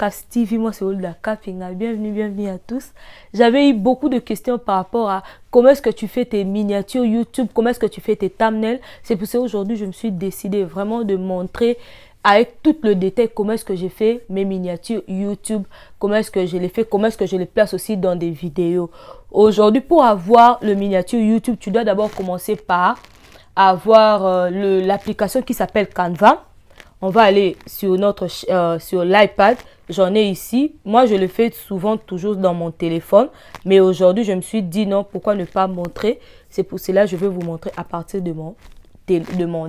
Cast TV, moi c'est Olda Kapinga, bienvenue à tous. J'avais eu beaucoup de questions par rapport à comment est-ce que tu fais tes miniatures YouTube, comment est-ce que tu fais tes thumbnails. C'est pour ça aujourd'hui je me suis décidé vraiment de montrer avec tout le détail comment est-ce que j'ai fait mes miniatures YouTube, comment est-ce que je les fais, comment est-ce que je les place aussi dans des vidéos. Aujourd'hui, pour avoir le miniature YouTube, tu dois d'abord commencer par avoir l'application qui s'appelle Canva. On va aller sur sur l'iPad. J'en ai ici. Moi, je le fais souvent toujours dans mon téléphone. Mais aujourd'hui, je me suis dit non, pourquoi ne pas montrer? C'est pour cela que je vais vous montrer à partir de mon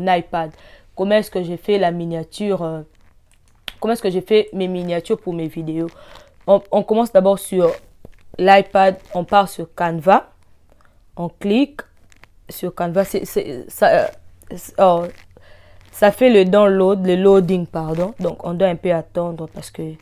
iPad. Comment est-ce que j'ai fait la miniature? Comment est-ce que j'ai fait mes miniatures pour mes vidéos? On commence d'abord sur l'iPad. On part sur Canva. On clique sur Canva. Ça fait le download, le loading, pardon. Donc, on doit un peu attendre parce que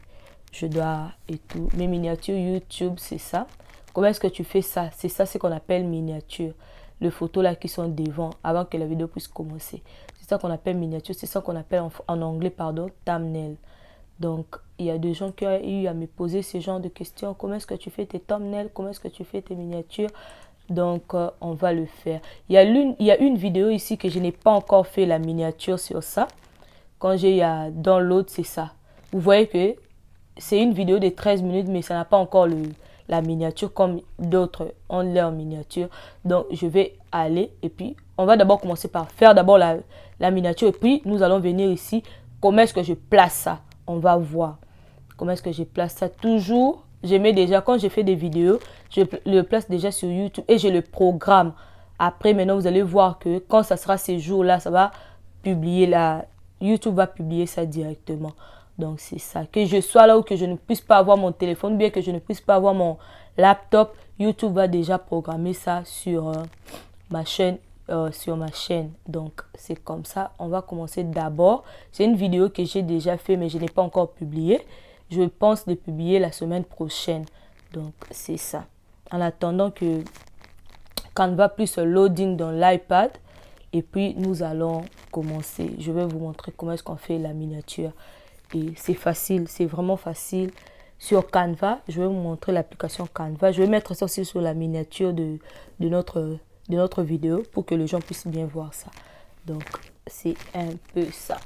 je dois et tout. Mes miniatures YouTube, c'est ça. Comment est-ce que tu fais ça? C'est ça, ce qu'on appelle miniature. Les photos là qui sont devant, avant que la vidéo puisse commencer. C'est ça qu'on appelle miniature. C'est ça qu'on appelle en anglais, pardon, thumbnail. Donc, il y a des gens qui ont eu à me poser ce genre de questions. Comment est-ce que tu fais tes thumbnails? Comment est-ce que tu fais tes miniatures? Donc, on va le faire. Il y a une vidéo ici que je n'ai pas encore fait la miniature sur ça. Quand j'ai dans l'autre, c'est ça. Vous voyez que c'est une vidéo de 13 minutes, mais ça n'a pas encore la miniature comme d'autres ont leur miniature. Donc, je vais aller et puis, on va d'abord commencer par faire d'abord la miniature. Et puis, nous allons venir ici. Comment est-ce que je place ça? On va voir. Comment est-ce que je place ça? Toujours, je mets déjà, quand j'ai fait des vidéos, je le place déjà sur YouTube et je le programme. Après, maintenant, vous allez voir que quand ça sera ces jours-là, ça va publier YouTube va publier ça directement. Donc, c'est ça. Que je sois là ou que je ne puisse pas avoir mon téléphone, bien que je ne puisse pas avoir mon laptop, YouTube va déjà programmer ça sur ma chaîne. Donc, c'est comme ça. On va commencer d'abord. C'est une vidéo que j'ai déjà fait, mais je n'ai pas encore publiée. Je pense de publier la semaine prochaine. Donc, c'est ça. En attendant que Canva plus loading dans l'iPad. Et puis, nous allons commencer. Je vais vous montrer comment est-ce qu'on fait la miniature. Et c'est facile, c'est vraiment facile. Sur Canva, je vais vous montrer l'application Canva. Je vais mettre ça aussi sur la miniature de notre vidéo pour que les gens puissent bien voir ça. Donc, c'est un peu ça.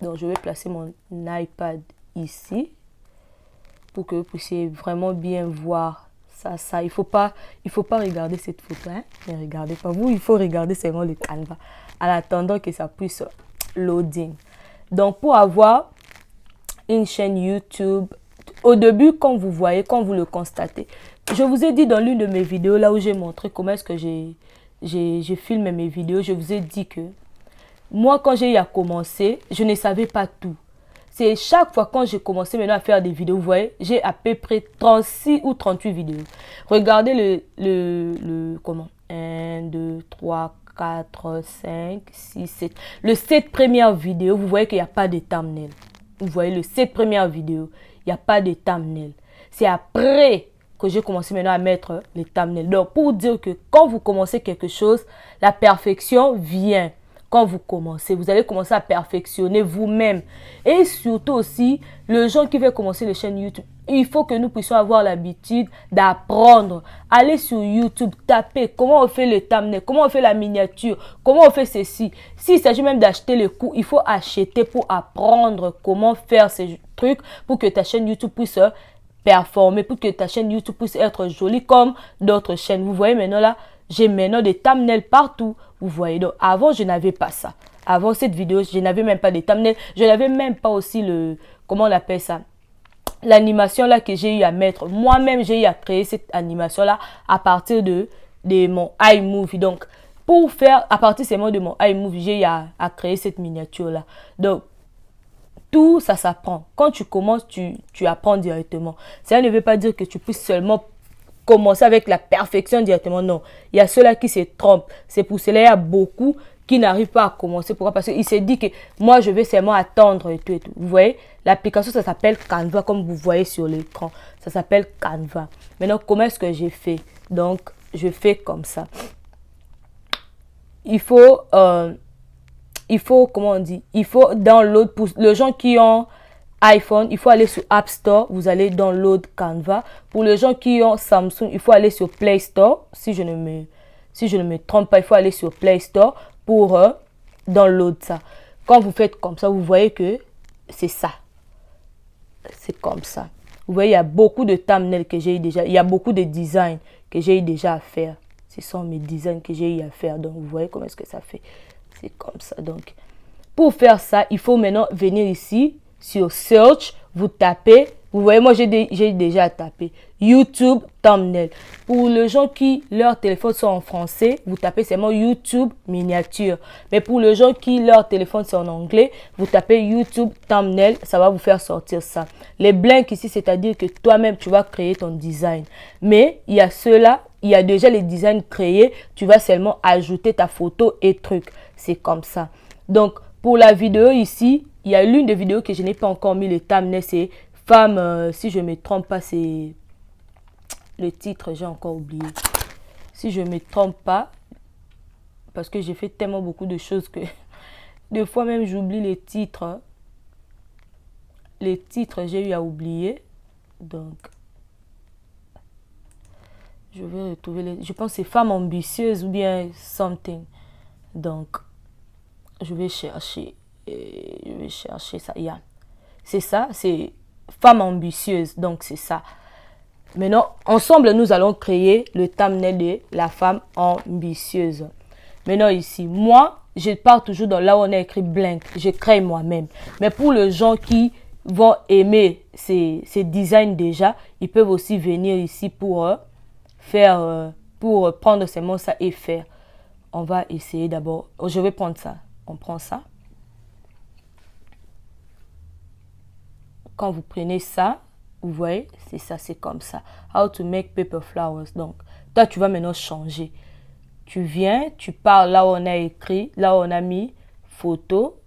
Donc, je vais placer mon iPad ici pour que vous puissiez vraiment bien voir ça. Il faut pas regarder cette photo, hein. Ne regardez pas vous, il faut regarder seulement le Canva en attendant que ça puisse loading. Donc, pour avoir une chaîne YouTube, au début, quand vous le constatez, je vous ai dit dans l'une de mes vidéos, là où j'ai montré comment est-ce que j'ai filmé mes vidéos, je vous ai dit que moi, quand j'ai commencé, je ne savais pas tout. C'est chaque fois quand j'ai commencé maintenant à faire des vidéos, vous voyez, j'ai à peu près 36 ou 38 vidéos. Regardez comment 1, 2, 3, 4, 5, 6, 7. Le 7 premières vidéos, vous voyez qu'il n'y a pas de thumbnail. Vous voyez, le 7 premières vidéos, il n'y a pas de thumbnail. C'est après que j'ai commencé maintenant à mettre les thumbnails. Donc, pour dire que quand vous commencez quelque chose, la perfection vient. Quand vous commencez, vous allez commencer à perfectionner vous-même. Et surtout aussi, les gens qui veulent commencer les chaînes YouTube, il faut que nous puissions avoir l'habitude d'apprendre. Allez sur YouTube, tapez comment on fait le thumbnail, comment on fait la miniature, comment on fait ceci. S'il s'agit même d'acheter le coup, il faut acheter pour apprendre comment faire ces trucs pour que ta chaîne YouTube puisse performer, pour que ta chaîne YouTube puisse être jolie comme d'autres chaînes. Vous voyez maintenant là, j'ai maintenant des thumbnails partout. Vous voyez, donc avant, je n'avais pas ça. Avant cette vidéo, je n'avais même pas de thumbnails. Je n'avais même pas aussi comment on appelle ça? L'animation là que j'ai eu à mettre. Moi-même, j'ai eu à créer cette animation là à partir de mon iMovie. Donc, pour faire, à partir seulement de mon iMovie, j'ai eu à créer cette miniature là. Donc, tout ça s'apprend. Quand tu commences, tu apprends directement. Ça ne veut pas dire que tu puisses seulement commencer avec la perfection directement. Non, il y a ceux-là qui se trompent. C'est pour cela qu'il y a beaucoup qui n'arrivent pas à commencer. Pourquoi? Parce qu'il s'est dit que moi, je vais seulement attendre et tout et tout. Vous voyez, l'application, ça s'appelle Canva, comme vous voyez sur l'écran. Ça s'appelle Canva. Maintenant, comment est-ce que j'ai fait? Donc, je fais comme ça. Il faut, comment on dit? Il faut download pour les gens qui ont iPhone, il faut aller sur App Store, vous allez download Canva. Pour les gens qui ont Samsung, il faut aller sur Play Store. Si je ne me trompe pas, il faut aller sur Play Store pour download ça. Quand vous faites comme ça, vous voyez que c'est ça. C'est comme ça. Vous voyez, il y a beaucoup de thumbnails que j'ai eu déjà. Il y a beaucoup de designs que j'ai eu déjà à faire. Ce sont mes designs que j'ai eu à faire. Donc, vous voyez comment est-ce que ça fait. C'est comme ça. Donc, pour faire ça, il faut maintenant venir ici sur Search. Vous tapez. Vous voyez, moi, j'ai déjà tapé YouTube Thumbnail. Pour les gens qui, leur téléphone sont en français, vous tapez seulement YouTube Miniature. Mais pour les gens qui, leur téléphone sont en anglais, vous tapez YouTube Thumbnail. Ça va vous faire sortir ça. Les blanks ici, c'est-à-dire que toi-même, tu vas créer ton design. Mais il y a ceux-là, il y a déjà les designs créés. Tu vas seulement ajouter ta photo et trucs. C'est comme ça. Donc, pour la vidéo ici, il y a l'une des vidéos que je n'ai pas encore mis le thumbnail, c'est femme, si je ne me trompe pas, c'est le titre, j'ai encore oublié. Si je ne me trompe pas, parce que j'ai fait tellement beaucoup de choses que des fois même j'oublie les titres. Les titres, j'ai eu à oublier. Donc, je vais retrouver les... Je pense que c'est femme ambitieuse ou bien something. Donc, je vais chercher. Ça. Yeah. C'est ça, c'est femme ambitieuse. Donc, c'est ça. Maintenant, ensemble, nous allons créer le thumbnail de la femme ambitieuse. Maintenant, ici, moi, je pars toujours dans là où on a écrit blank. Je crée moi-même. Mais pour les gens qui vont aimer ces designs déjà, ils peuvent aussi venir ici pour pour prendre seulement ça et faire. On va essayer d'abord. Je vais prendre ça. On prend ça. Quand vous prenez ça, vous voyez, c'est ça, c'est comme ça. How to make paper flowers. Donc, toi, tu vas maintenant changer. Tu viens, tu parles là où on a écrit, là où on a mis photo.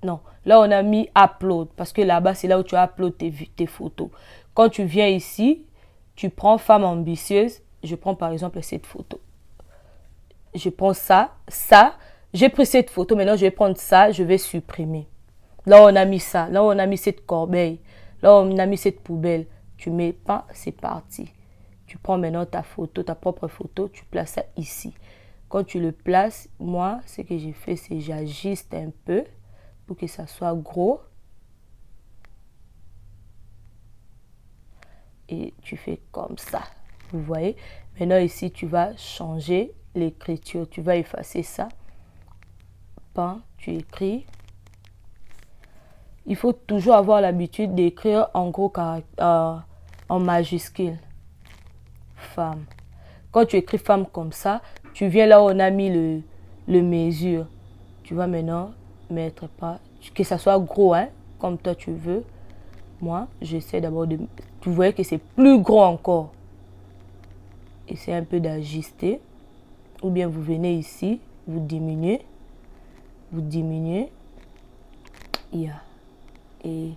Non, là on a mis upload. Parce que là-bas, c'est là où tu upload tes photos. Quand tu viens ici, tu prends femme ambitieuse. Je prends par exemple cette photo. Je prends ça. J'ai pris cette photo. Maintenant, je vais prendre ça. Je vais supprimer. Là, on a mis ça. Là, on a mis cette corbeille. Là, on a mis cette poubelle. Tu mets pas, c'est parti. Tu prends maintenant ta photo, ta propre photo. Tu places ça ici. Quand tu le places, moi, ce que j'ai fait, c'est j'ajuste un peu pour que ça soit gros. Et tu fais comme ça. Vous voyez? Maintenant, ici, tu vas changer l'écriture. Tu vas effacer ça. Pan, tu écris. Il faut toujours avoir l'habitude d'écrire en gros caractère, en majuscule. Femme. Quand tu écris femme comme ça, tu viens là où on a mis le mesure. Tu vas maintenant mettre pas, que ça soit gros, hein, comme toi tu veux. Moi, j'essaie d'abord de... Tu vois que c'est plus gros encore. Essayez un peu d'ajuster. Ou bien vous venez ici, vous diminuez. Vous diminuez. Yeah. Et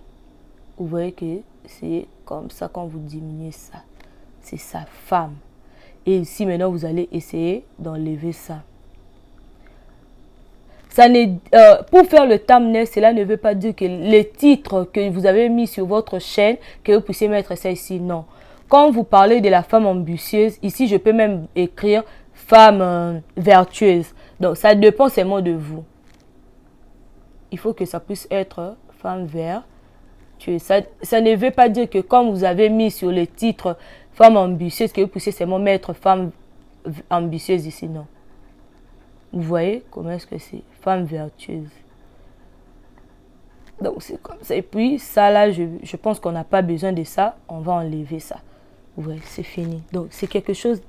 vous voyez que c'est comme ça quand vous diminuez ça. C'est sa femme. Et ici, maintenant, vous allez essayer d'enlever ça. Pour faire le thumbnail, cela ne veut pas dire que les titres que vous avez mis sur votre chaîne, que vous puissiez mettre ça ici. Non. Quand vous parlez de la femme ambitieuse, ici, je peux même écrire femme vertueuse. Donc, ça dépend seulement de vous. Il faut que ça puisse être femme vertueuse. Ça ne veut pas dire que quand vous avez mis sur le titre femme ambitieuse, que vous puissiez seulement mettre femme ambitieuse ici. Non. Vous voyez comment est-ce que c'est? Femme vertueuse. Donc, c'est comme ça. Et puis, ça là, je pense qu'on n'a pas besoin de ça. On va enlever ça. Vous voyez, c'est fini. Donc, c'est quelque chose de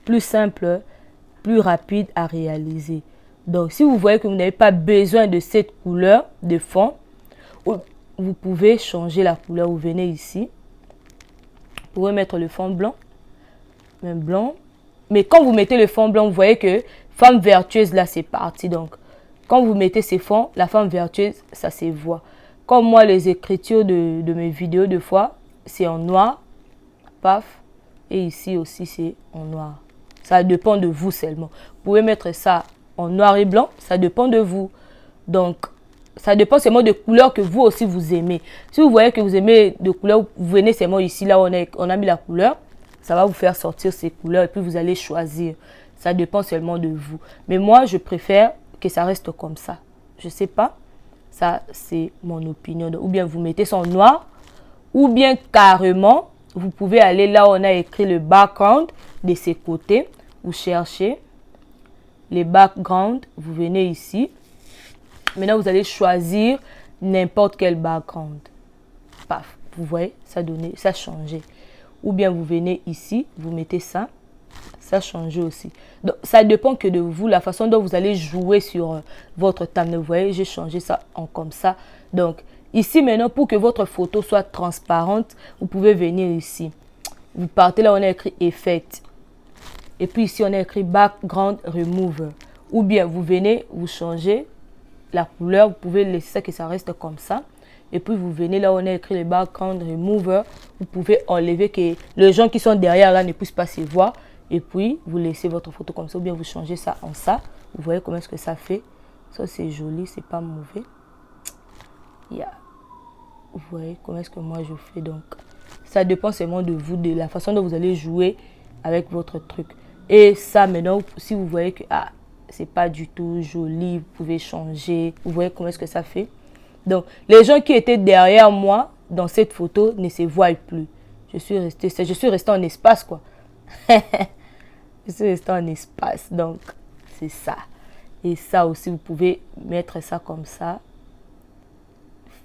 plus simple, plus rapide à réaliser. Donc, si vous voyez que vous n'avez pas besoin de cette couleur de fond, vous pouvez changer la couleur. Vous venez ici. Vous pouvez mettre le fond blanc. Même blanc. Mais quand vous mettez le fond blanc, vous voyez que femme vertueuse, là, c'est parti. Donc, quand vous mettez ces fonds, la femme vertueuse, ça se voit. Comme moi, les écritures de mes vidéos, de fois, c'est en noir. Paf. Et ici aussi, c'est en noir. Ça dépend de vous seulement. Vous pouvez mettre ça en noir et blanc. Ça dépend de vous. Donc, Ça dépend seulement de couleurs que vous aussi vous aimez. Si vous voyez que vous aimez de couleurs, vous venez seulement ici, là on a mis la couleur. Ça va vous faire sortir ces couleurs et puis vous allez choisir. Ça dépend seulement de vous. Mais moi, je préfère que ça reste comme ça. Je sais pas. Ça, c'est mon opinion. Ou bien vous mettez ça en noir. Ou bien carrément, vous pouvez aller là où on a écrit le background de ces côtés. Vous cherchez les backgrounds. Vous venez ici. Maintenant, vous allez choisir n'importe quel background. Paf, vous voyez, ça a changé. Ou bien vous venez ici, vous mettez ça. Ça a changé aussi. Donc, ça dépend que de vous, la façon dont vous allez jouer sur votre thumbnail. Vous voyez, j'ai changé ça en comme ça. Donc, ici maintenant, pour que votre photo soit transparente, vous pouvez venir ici. Vous partez là, on a écrit Effect. Et puis ici, on a écrit Background Remover. Ou bien, vous venez, vous changez la couleur. Vous pouvez laisser ça que ça reste comme ça. Et puis, vous venez là, on a écrit le Background Remover. Vous pouvez enlever que les gens qui sont derrière là ne puissent pas se voir. Et puis, vous laissez votre photo comme ça, ou bien vous changez ça en ça. Vous voyez comment est-ce que ça fait. Ça, c'est joli, c'est pas mauvais. Yeah. Vous voyez comment est-ce que moi je fais. Donc, ça dépend seulement de vous, de la façon dont vous allez jouer avec votre truc. Et ça, maintenant, si vous voyez que c'est pas du tout joli, vous pouvez changer. Vous voyez comment est-ce que ça fait. Donc, les gens qui étaient derrière moi dans cette photo ne se voient plus. Je suis restée en espace, quoi. Je suis restée en espace, donc c'est ça. Et ça aussi, vous pouvez mettre ça comme ça.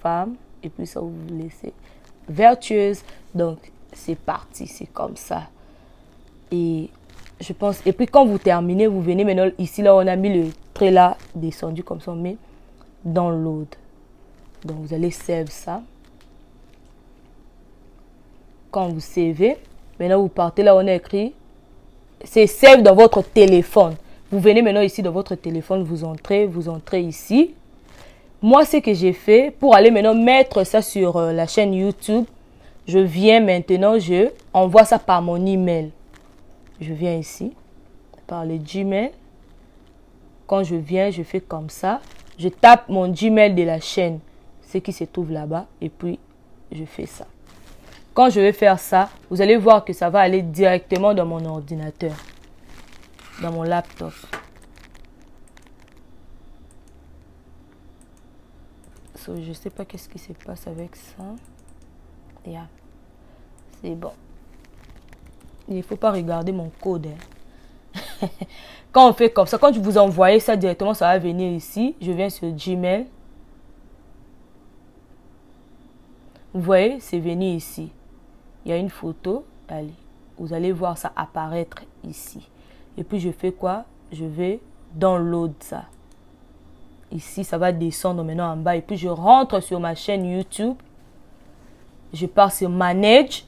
Femme, et puis ça, vous laissez vertueuse. Donc, c'est parti, c'est comme ça. Et je pense, et puis quand vous terminez, vous venez maintenant ici, là, on a mis le trait là, descendu comme ça, on met download. Donc, vous allez save ça. Quand vous savez, maintenant, vous partez là, on a écrit c'est save dans votre téléphone. Vous venez maintenant ici dans votre téléphone, vous entrez ici. Moi, ce que j'ai fait, pour aller maintenant mettre ça sur la chaîne YouTube, je viens maintenant, je envoie ça par mon email. Je viens ici, par le Gmail. Quand je viens, je fais comme ça. Je tape mon Gmail de la chaîne, ce qui se trouve là-bas, et puis je fais ça. Quand je vais faire ça, vous allez voir que ça va aller directement dans mon ordinateur, dans mon laptop. So, je ne sais pas qu'est-ce qui se passe avec ça. Yeah. C'est bon. Il ne faut pas regarder mon code. Hein. Quand on fait comme ça, quand je vous envoie ça directement, ça va venir ici. Je viens sur Gmail. Vous voyez, c'est venu ici. Il y a une photo, allez, vous allez voir ça apparaître ici. Et puis je fais quoi? Je vais download ça. Ici, ça va descendre maintenant en bas. Et puis je rentre sur ma chaîne YouTube. Je pars sur Manage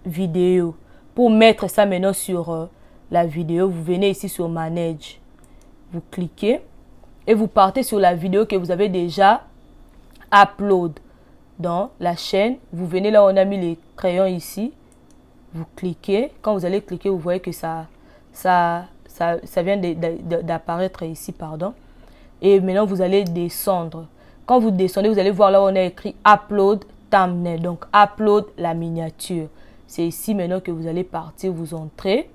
Vidéo. Pour mettre ça maintenant sur la vidéo, vous venez ici sur Manage. Vous cliquez et vous partez sur la vidéo que vous avez déjà upload dans la chaîne. Vous venez là où on a mis les crayons ici. Vous cliquez. Quand vous allez cliquer, vous voyez que ça vient d'apparaître ici, pardon. Et maintenant, vous allez descendre. Quand vous descendez, vous allez voir là où on a écrit Upload Thumbnail. Donc, Upload la miniature. C'est ici maintenant que vous allez partir, vous entrez.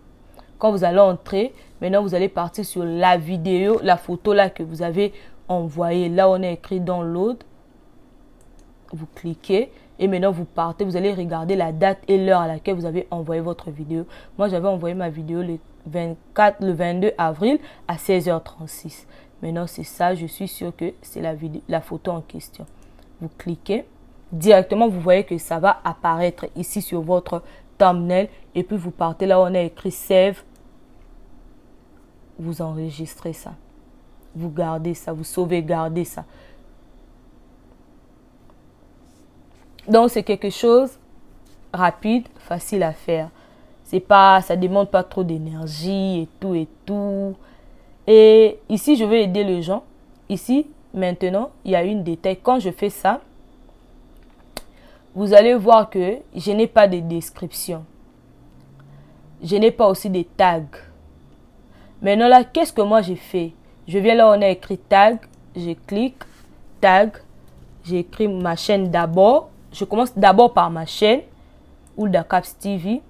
Quand vous allez entrer, maintenant, vous allez partir sur la vidéo, la photo là que vous avez envoyée. Là, on a écrit Download. Vous cliquez et maintenant vous partez, vous allez regarder la date et l'heure à laquelle vous avez envoyé votre vidéo. Moi, j'avais envoyé ma vidéo le 22 avril à 16h36. Maintenant, c'est ça, je suis sûre que c'est la photo en question. Vous cliquez, directement, vous voyez que ça va apparaître ici sur votre thumbnail et puis vous partez là où on a écrit Save. Vous enregistrez ça. Vous gardez ça, vous sauvegardez ça. Donc, c'est quelque chose rapide, facile à faire. Ça demande pas trop d'énergie et tout et tout. Et ici, je vais aider les gens. Ici, maintenant, il y a une détail. Quand je fais ça, vous allez voir que je n'ai pas de description. Je n'ai pas aussi de tags. Maintenant là, qu'est-ce que moi j'ai fait? Je viens là, on a écrit tag. Je clique. tag. J'ai écrit ma chaîne d'abord. Je commence d'abord par ma chaîne, Hulda Caps TV.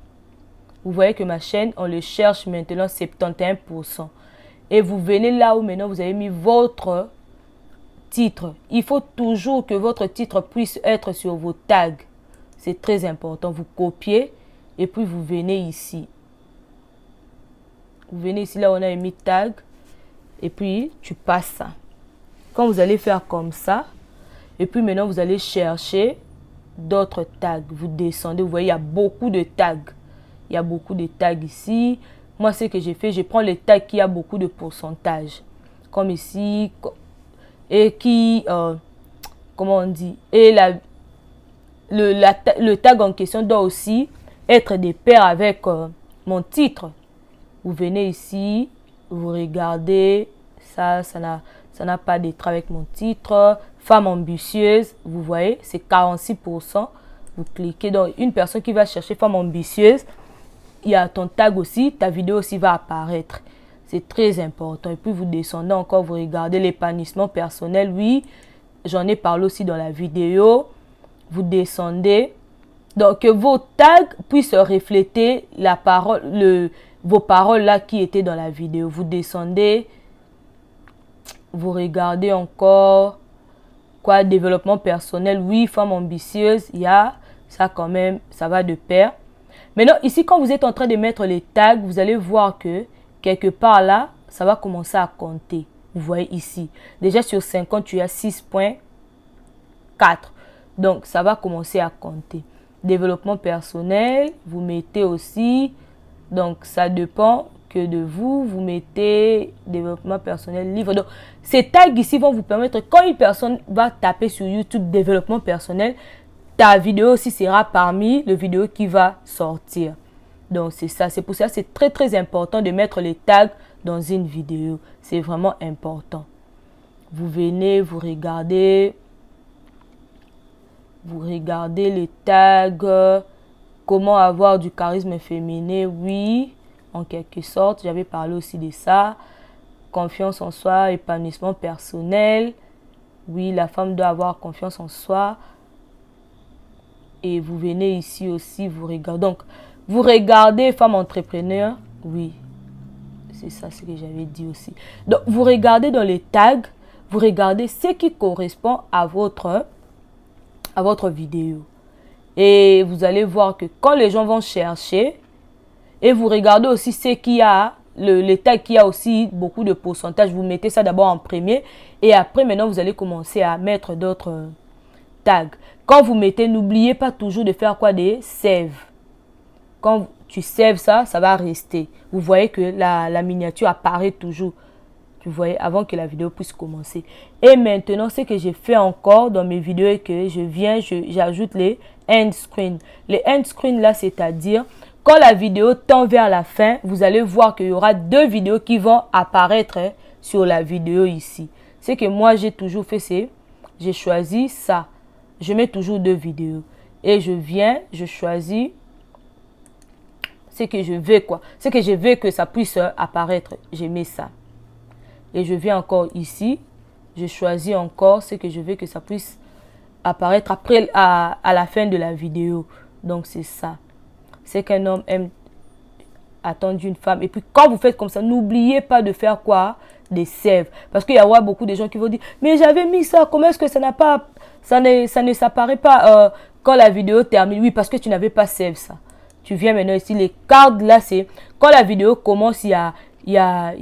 Vous voyez que ma chaîne, on le cherche maintenant 71%. Et vous venez là où maintenant vous avez mis votre titre. Il faut toujours que votre titre puisse être sur vos tags. C'est très important. Vous copiez et puis vous venez ici. Vous venez ici, là on a mis tag. Et puis tu passes ça. Quand vous allez faire comme ça, et puis maintenant vous allez chercher d'autres tags. Vous descendez, vous voyez, il y a beaucoup de tags. Il y a beaucoup de tags ici. Moi, ce que j'ai fait, je prends les tags qui a beaucoup de pourcentage. Comme ici. Et qui, comment on dit, et le tag en question doit aussi être de pair avec mon titre. Vous venez ici, vous regardez, ça n'a pas d'être avec mon titre. Femme ambitieuse, vous voyez, c'est 46%. Vous cliquez dans une personne qui va chercher femme ambitieuse. Il y a ton tag aussi, ta vidéo aussi va apparaître. C'est très important. Et puis vous descendez encore, vous regardez l'épanouissement personnel. Oui, j'en ai parlé aussi dans la vidéo. Vous descendez. Donc que vos tags puissent refléter la parole, vos paroles là qui étaient dans la vidéo. Vous descendez. Vous regardez encore. Quoi, développement personnel. Oui, femme ambitieuse. Il y a ça quand même, ça va de pair. Maintenant, ici, quand vous êtes en train de mettre les tags, vous allez voir que quelque part là, ça va commencer à compter. Vous voyez ici. Déjà sur 50, tu as 6,4. Donc, ça va commencer à compter. Développement personnel, vous mettez aussi. Donc, ça dépend que de vous. Vous mettez développement personnel, livre. Donc, ces tags ici vont vous permettre, quand une personne va taper sur YouTube développement personnel, ta vidéo aussi sera parmi les vidéos qui va sortir. Donc, c'est ça. C'est pour ça que c'est très, très important de mettre les tags dans une vidéo. C'est vraiment important. Vous venez, vous regardez les tags. Comment avoir du charisme féminin? Oui, en quelque sorte. J'avais parlé aussi de ça. Confiance en soi, épanouissement personnel. Oui, la femme doit avoir confiance en soi. Et vous venez ici aussi, vous regardez. Donc, vous regardez femme entrepreneur. Oui, c'est ça ce que j'avais dit aussi. Donc, vous regardez dans les tags. Vous regardez ce qui correspond à votre vidéo. Et vous allez voir que quand les gens vont chercher, et vous regardez aussi ce qui a, les tags qui a aussi beaucoup de pourcentage. Vous mettez ça d'abord en premier. Et après, maintenant, vous allez commencer à mettre d'autres tags. Quand vous mettez, n'oubliez pas toujours de faire quoi? Des save. Quand tu save ça, ça va rester. Vous voyez que la miniature apparaît toujours. Tu voyez, avant que la vidéo puisse commencer. Et maintenant, ce que j'ai fait encore dans mes vidéos est que j'ajoute les end screen. Les end screen là, c'est-à-dire, quand la vidéo tend vers la fin, vous allez voir qu'il y aura 2 vidéos qui vont apparaître sur la vidéo ici. Ce que moi, j'ai toujours fait, c'est, j'ai choisi ça. Je mets toujours 2 vidéos. Et je viens, je choisis ce que je veux, quoi. Ce que je veux que ça puisse apparaître. Je mets ça. Et je viens encore ici. Je choisis encore ce que je veux que ça puisse apparaître après à la fin de la vidéo. Donc, c'est ça. C'est qu'un homme aime attendre une femme. Et puis, quand vous faites comme ça, n'oubliez pas de faire quoi? Des save. Parce qu'il y aura beaucoup de gens qui vont dire, mais j'avais mis ça, comment est-ce que ça n'a pas... Ça ne s'apparaît pas quand la vidéo termine. Oui, parce que tu n'avais pas save ça. Tu viens maintenant ici. Les cartes là, c'est quand la vidéo commence, il y a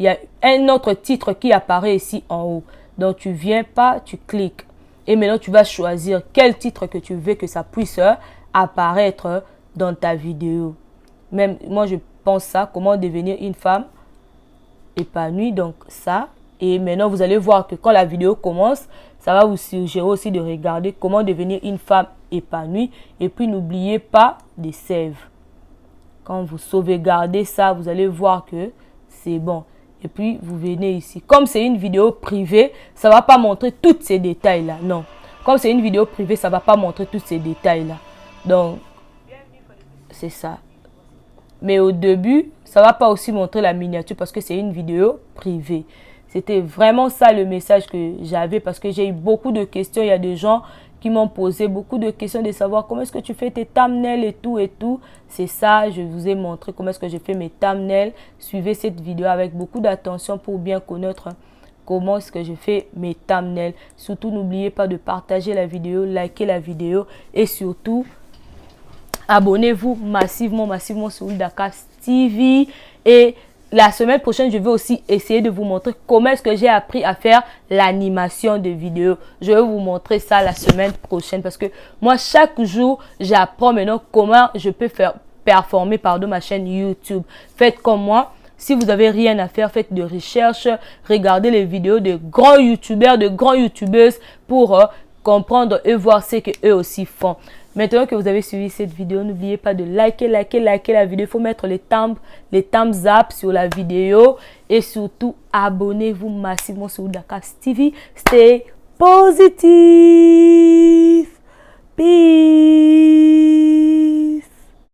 un autre titre qui apparaît ici en haut. Donc, tu viens pas, tu cliques. Et maintenant, tu vas choisir quel titre que tu veux que ça puisse apparaître dans ta vidéo. Même moi, je pense ça. Comment devenir une femme épanouie. Donc, ça. Et maintenant, vous allez voir que quand la vidéo commence, ça va vous suggérer aussi de regarder comment devenir une femme épanouie. Et puis, n'oubliez pas de save. Quand vous sauvegardez ça, vous allez voir que c'est bon. Et puis, vous venez ici. Comme c'est une vidéo privée, ça ne va pas montrer tous ces détails-là. Non. Comme c'est une vidéo privée, ça ne va pas montrer tous ces détails-là. Donc, c'est ça. Mais au début, ça ne va pas aussi montrer la miniature parce que c'est une vidéo privée. C'était vraiment ça le message que j'avais parce que j'ai eu beaucoup de questions. Il y a des gens qui m'ont posé beaucoup de questions de savoir comment est-ce que tu fais tes thumbnails et tout et tout. C'est ça, je vous ai montré comment est-ce que je fais mes thumbnails. Suivez cette vidéo avec beaucoup d'attention pour bien connaître comment est-ce que je fais mes thumbnails. Surtout, n'oubliez pas de partager la vidéo, liker la vidéo et surtout, abonnez-vous massivement sur Dakar TV. Et la semaine prochaine, je vais aussi essayer de vous montrer comment est-ce que j'ai appris à faire l'animation de vidéos. Je vais vous montrer ça la semaine prochaine parce que moi, chaque jour, j'apprends maintenant comment je peux faire performer ma chaîne YouTube. Faites comme moi. Si vous n'avez rien à faire, faites de recherche. Regardez les vidéos de grands YouTubeurs, de grandes YouTubeuses pour comprendre et voir ce qu'eux aussi font. Maintenant que vous avez suivi cette vidéo, n'oubliez pas de liker la vidéo. Il faut mettre les thumbs up sur la vidéo. Et surtout, abonnez-vous massivement sur Dakar TV. Stay positive.